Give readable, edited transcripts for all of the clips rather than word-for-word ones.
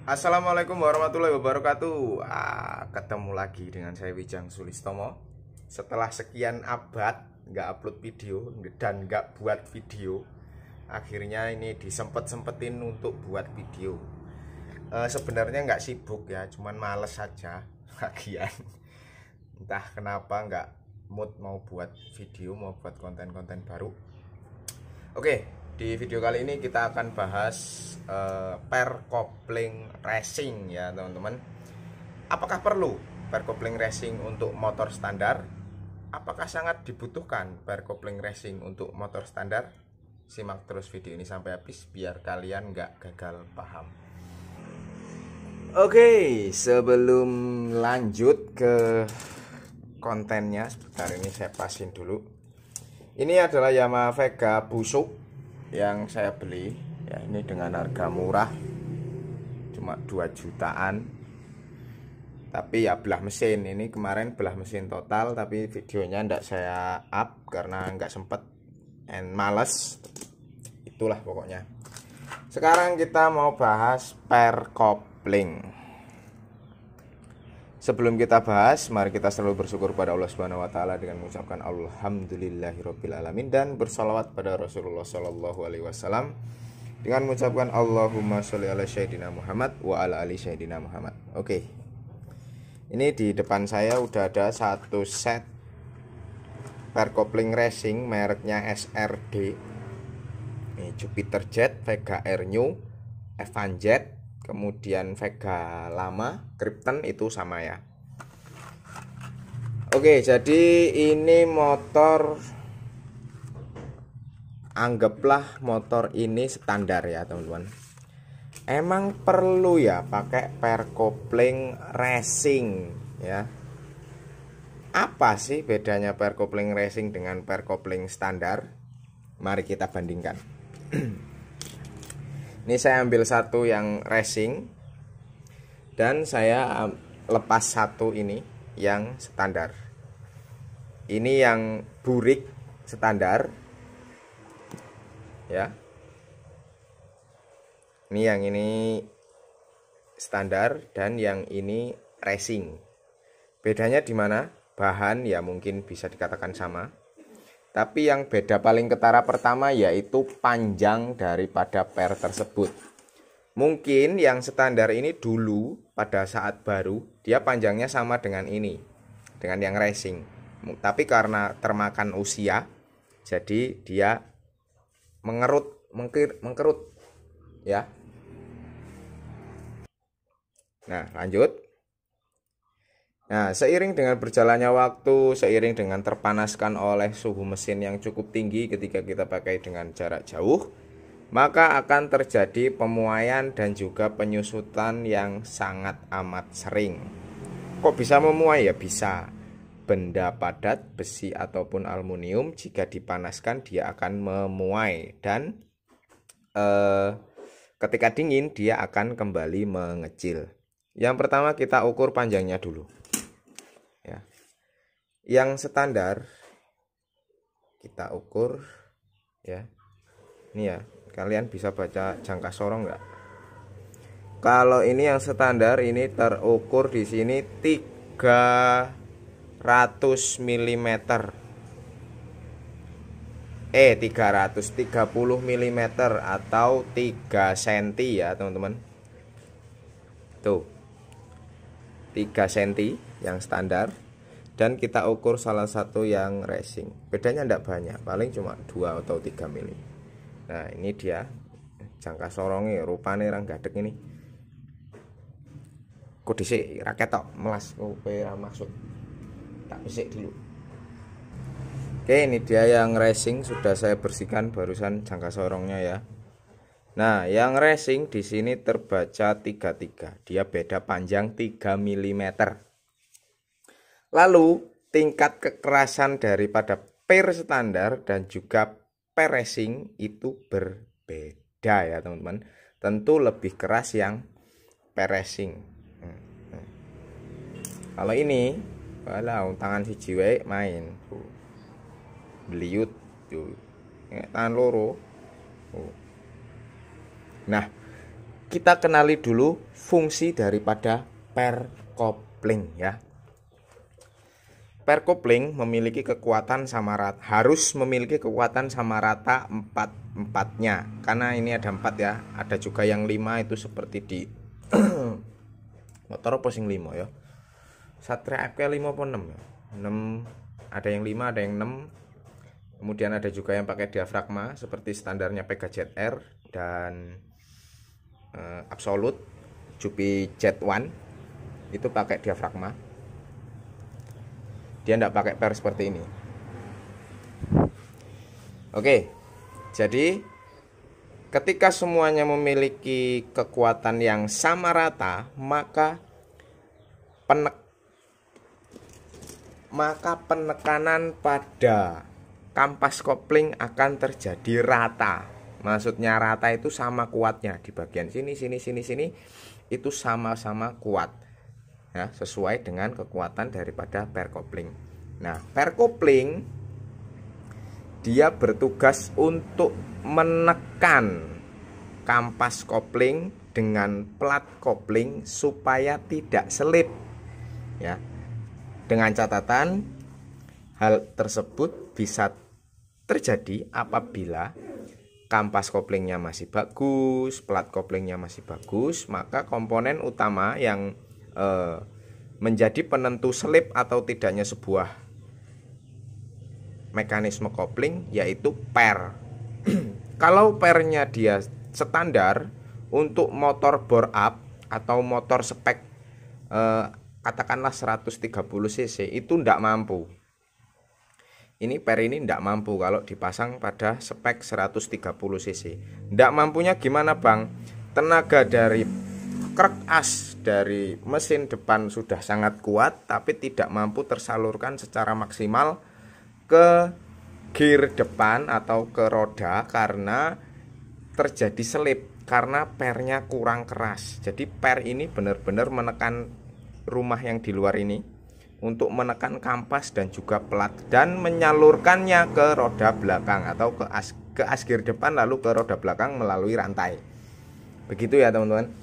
Assalamualaikum warahmatullahi wabarakatuh. Ketemu lagi dengan saya Wijang Sulistomo. Setelah sekian abad nggak upload video dan nggak buat video, akhirnya ini disempet-sempetin untuk buat video. Sebenarnya nggak sibuk ya, cuman males saja lagian. Entah kenapa nggak mood mau buat video, mau buat konten-konten baru. Oke, di video kali ini kita akan bahas pair coupling racing ya teman-teman. Apakah perlu pair coupling racing untuk motor standar? Apakah sangat dibutuhkan pair coupling racing untuk motor standar? Simak terus video ini sampai habis biar kalian nggak gagal paham. Oke, sebelum lanjut ke kontennya, sebentar ini saya pasin dulu. Ini adalah Yamaha Vega busuk yang saya beli ya, ini dengan harga murah cuma 2 jutaan. Tapi ya belah mesin, ini kemarin belah mesin total, tapi videonya ndak saya up karena nggak sempet and males. Itulah pokoknya. Sekarang kita mau bahas pair coupling. Sebelum kita bahas, mari kita selalu bersyukur pada Allah Subhanahu wa taala dengan mengucapkan alhamdulillahirabbil alamin dan bersalawat pada Rasulullah sallallahu alaihi wasallam dengan mengucapkan Allahumma sholli ala sayyidina Muhammad wa ala ali sayyidina Muhammad. Oke. Ini di depan saya udah ada satu set pair coupling racing mereknya SRD. Ini Jupiter Jet, Vega Air New, Evan Jet, kemudian Vega lama, Krypton itu sama ya. Oke, jadi ini motor, anggaplah motor ini standar ya teman-teman. Emang perlu ya pakai pair coupling racing ya? Apa sih bedanya pair coupling racing dengan pair coupling standar? Mari kita bandingkan. Ini saya ambil satu yang racing dan saya lepas satu ini yang standar. Ini yang burik standar ya. Ini standar dan yang ini racing. Bedanya di mana? Bahan ya mungkin bisa dikatakan sama. Tapi yang beda paling ketara pertama yaitu panjang daripada pair tersebut. Mungkin yang standar ini dulu pada saat baru dia panjangnya sama dengan ini, dengan yang racing. Tapi karena termakan usia, jadi dia mengkerut ya. Nah, lanjut. Nah, seiring dengan berjalannya waktu, seiring dengan terpanaskan oleh suhu mesin yang cukup tinggi ketika kita pakai dengan jarak jauh, maka akan terjadi pemuaian dan juga penyusutan yang sangat amat sering. Kok bisa memuai? Ya bisa. Benda padat, besi ataupun aluminium jika dipanaskan dia akan memuai dan ketika dingin dia akan kembali mengecil. Yang pertama kita ukur panjangnya dulu. Ya. Yang standar kita ukur ya. Ini ya, kalian bisa baca jangka sorong nggak? Kalau ini yang standar ini terukur di sini 300 mm. 330 mm atau 3 cm ya teman-teman. Tuh 3 cm yang standar dan kita ukur salah satu yang racing. Bedanya tidak banyak, paling cuma 2 atau 3 mm. Nah, ini dia jangka sorongnya, rupanya orang gadek ini. Kok dhisik raket tok melas kowe maksud. Tak bisik dulu. Oke, ini dia yang racing sudah saya bersihkan barusan jangka sorongnya ya. Nah, yang racing di sini terbaca 33. Dia beda panjang 3 mm. Lalu, tingkat kekerasan daripada pair standar dan juga pair racing itu berbeda ya, teman-teman. Tentu lebih keras yang pair racing. Kalau ini, walau tangan si jiwa main. Beliut tuh. Tangan loro. Nah, kita kenali dulu fungsi daripada pair coupling ya. Pair coupling memiliki kekuatan sama rata, harus memiliki kekuatan sama rata 4-4-nya. Karena ini ada 4 ya, ada juga yang 5 itu seperti di motor apa sing 5 ya. Satria FK 5 apa 6 ya? 6, ada yang 5, ada yang 6. Kemudian ada juga yang pakai diafragma seperti standarnya Pega ZR dan Absolute, Jupi Z1 itu pakai diafragma. Dia tidak pakai pair seperti ini. Oke, jadi ketika semuanya memiliki kekuatan yang sama rata, maka penekanan pada kampas kopling akan terjadi rata. Maksudnya rata itu sama kuatnya di bagian sini itu sama-sama kuat. Ya, sesuai dengan kekuatan daripada pair coupling. Nah, pair coupling dia bertugas untuk menekan kampas kopling dengan plat kopling supaya tidak selip. Ya. Dengan catatan hal tersebut bisa terjadi apabila kampas koplingnya masih bagus, plat koplingnya masih bagus, maka komponen utama yang menjadi penentu selip atau tidaknya sebuah mekanisme kopling yaitu pair. Kalau pairnya dia standar untuk motor bore up atau motor spek katakanlah 130 cc itu tidak mampu. Ini pair ini tidak mampu kalau dipasang pada spek 130 cc. Tidak mampunya gimana Bang? Tenaga dari krek as dari mesin depan sudah sangat kuat tapi tidak mampu tersalurkan secara maksimal ke gear depan atau ke roda karena terjadi selip karena pairnya kurang keras. Jadi pair ini benar-benar menekan rumah yang di luar ini untuk menekan kampas dan juga plat dan menyalurkannya ke roda belakang atau ke as gear depan lalu ke roda belakang melalui rantai. Begitu ya teman-teman.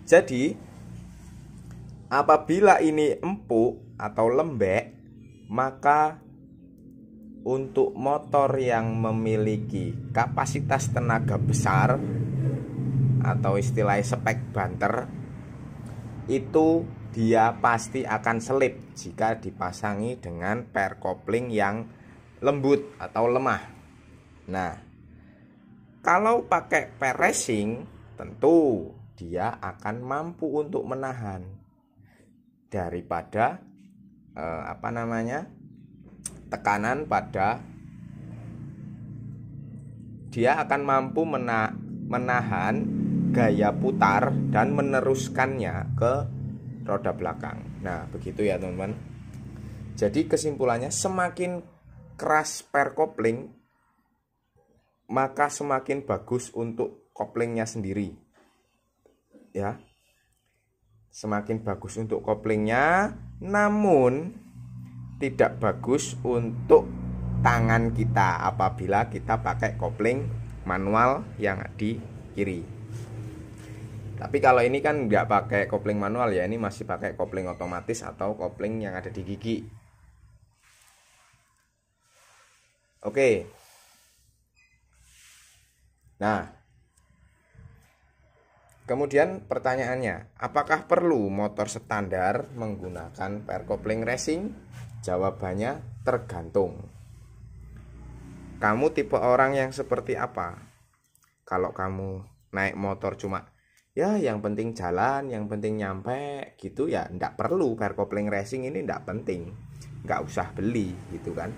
Jadi apabila ini empuk atau lembek, maka untuk motor yang memiliki kapasitas tenaga besar atau istilahnya spek banter, itu dia pasti akan selip jika dipasangi dengan pair coupling yang lembut atau lemah. Nah, kalau pakai pair racing tentu dia akan mampu untuk menahan daripada tekanan pada, dia akan mampu menahan gaya putar dan meneruskannya ke roda belakang. Nah, begitu ya teman-teman. Jadi kesimpulannya semakin keras pair coupling maka semakin bagus untuk koplingnya sendiri. Ya, semakin bagus untuk koplingnya, namun tidak bagus untuk tangan kita apabila kita pakai kopling manual yang di kiri. Tapi kalau ini kan nggak pakai kopling manual ya, ini masih pakai kopling otomatis atau kopling yang ada di gigi. Oke. Nah, kemudian pertanyaannya, apakah perlu motor standar menggunakan pair coupling racing? Jawabannya tergantung. Kamu tipe orang yang seperti apa? Kalau kamu naik motor cuma ya yang penting jalan, yang penting nyampe gitu ya, enggak perlu pair coupling racing ini, enggak penting. Enggak usah beli gitu kan.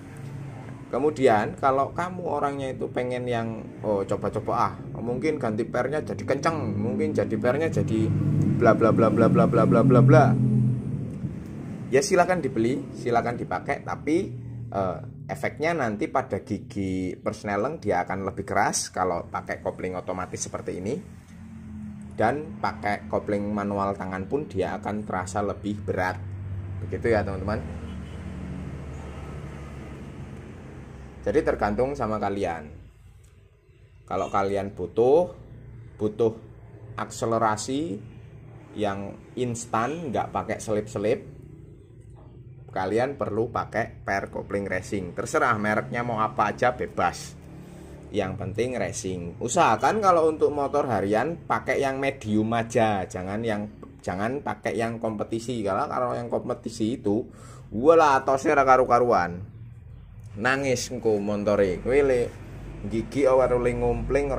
Kemudian kalau kamu orangnya itu pengen yang coba-coba mungkin ganti pairnya jadi kenceng, mungkin jadi pairnya jadi bla bla bla bla bla bla bla bla bla. Ya silakan dibeli, silakan dipakai, tapi efeknya nanti pada gigi persneleng dia akan lebih keras kalau pakai kopling otomatis seperti ini. Dan pakai kopling manual tangan pun dia akan terasa lebih berat. Begitu ya teman-teman. Jadi tergantung sama kalian. Kalau kalian butuh akselerasi yang instan, nggak pakai selip-selip, kalian perlu pakai pair coupling racing. Terserah mereknya mau apa aja, bebas, yang penting racing. Usahakan kalau untuk motor harian pakai yang medium aja, jangan pakai yang kompetisi. Kalau yang kompetisi itu wala atosnya karu-karuan, nangis engko montore kowe le gigi ora ngumpling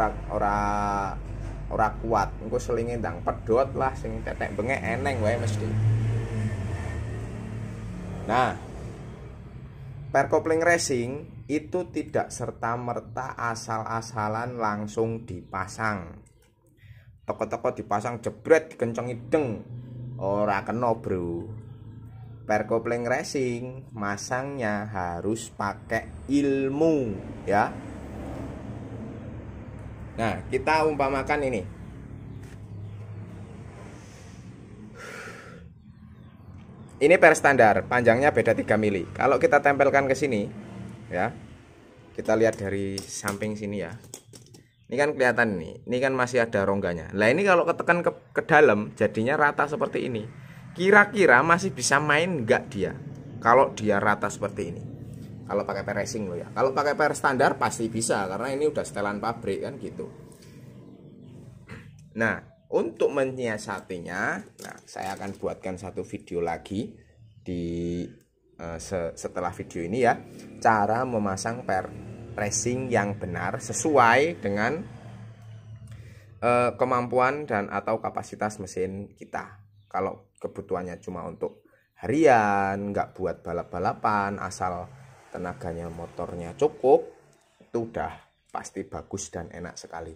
ora kuat, engko selinge ndang pedhot lah, sing tetek bengek eneng wae mesti. Nah, pair coupling racing itu tidak serta-merta asal-asalan langsung dipasang. Toko-toko dipasang jebret dikencengi deng, ora kena, bro. Pair coupling racing masangnya harus pakai ilmu, ya. Nah, kita umpamakan ini. Ini pair standar, panjangnya beda 3 mili. Kalau kita tempelkan ke sini, ya. Kita lihat dari samping sini ya. Ini kan kelihatan nih. Ini kan masih ada rongganya. Nah, ini kalau ketekan ke dalam jadinya rata seperti ini. Kira-kira masih bisa main enggak dia? Kalau dia rata seperti ini. Kalau pakai pair racing loh ya. Kalau pakai pair standar pasti bisa karena ini udah setelan pabrik kan gitu. Nah, untuk menyiasatinya, nah saya akan buatkan satu video lagi di setelah video ini ya, cara memasang pair racing yang benar sesuai dengan kemampuan dan atau kapasitas mesin kita. Kalau kebutuhannya cuma untuk harian, nggak buat balap-balapan, asal tenaganya motornya cukup, itu udah pasti bagus dan enak sekali.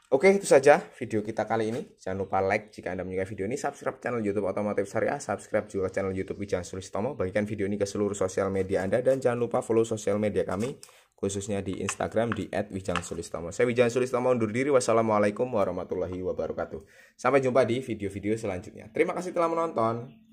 Oke, itu saja video kita kali ini. Jangan lupa like jika Anda menyukai video ini, subscribe channel YouTube Otomotif Syariah, subscribe juga channel YouTube Wijang Sulistomo, bagikan video ini ke seluruh sosial media Anda, dan jangan lupa follow sosial media kami, khususnya di Instagram di @wijangsulistomo. Saya Wijang Sulistomo undur diri. Wassalamualaikum warahmatullahi wabarakatuh. Sampai jumpa di video-video selanjutnya. Terima kasih telah menonton.